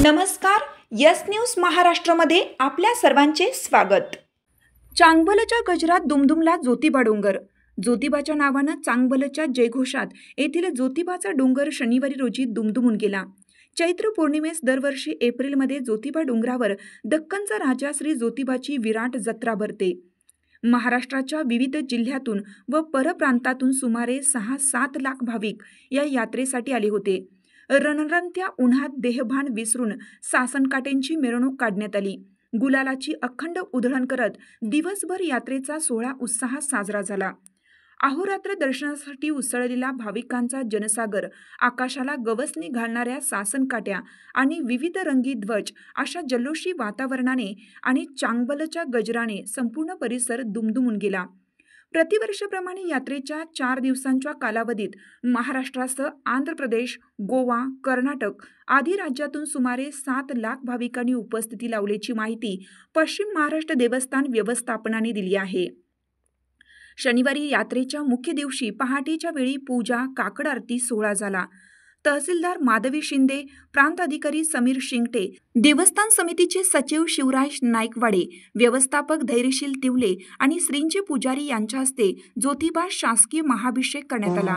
नमस्कार. Yes news महाराष्ट्रामध्ये आपल्या सर्वांचे स्वागत. चांगबलच्या गजरात दुमदुमला ज्योतिबा डोंगर. ज्योतिबाच्या नावानं चांगबलच्या जयघोषात येथील ज्योतिबाचा डोंगर शनिवारी रोजी दुमदुमून गेला. चैत्र पौर्णिमेस दरवर्षी एप्रिलमध्ये ज्योतिबा डोंगरावर दक्खनचा राजा श्री ज्योतिबाची विराट जत्रा भरते. महाराष्ट्राच्या विविध जिल्ह्यातून व परप्रांतातून सुमारे 6-7 लाख भाविक या यात्रेसाठी आले होते. रणरणत्या उन्हात देहभान विसरून सासनकाठ्यांची मिरवणूक काढण्यात आली. गुलालाची अखंड उधळण करत दिवसभर यात्रेचा सोहळा उत्साहात साजरा झाला. अहोरात्र दर्शनासाठी उसळलेला भाविकांचा जनसागर, आकाशाला गवसणी घालणाऱ्या सासनकाठ्या आणि विविध रंगी ध्वज अशा जल्लोषी वातावरणाने आणि चांगबलच्या गजराने संपूर्ण परिसर दुमदुमून गेला. प्रतिवर्षाप्रमाणे यात्रेच्या 4 दिवसांच्या कालावधीत महाराष्ट्रासह आंध्र प्रदेश, गोवा, कर्नाटक आदी राज्यातून सुमारे 7 लाख भाविकांनी उपस्थिती लावल्याची माहिती पश्चिम महाराष्ट्र देवस्थान व्यवस्थापनाने दिली आहे. शनिवारी यात्रेच्या मुख्य दिवशी पहाटेच्या वेळी पूजा, काकड आरती सोहळा झाला. तहसीलदार माधवी शिंदे, प्रांत अधिकारी समीर शिंगटे, देवस्थान समितीचे सचिव शिवराज नाईकवाडे, व्यवस्थापक धैर्यशील तिवले आणि श्रींचे पुजारी यांच्या हस्ते ज्योतिबा शासकीय महाभिषेक करण्यात आला.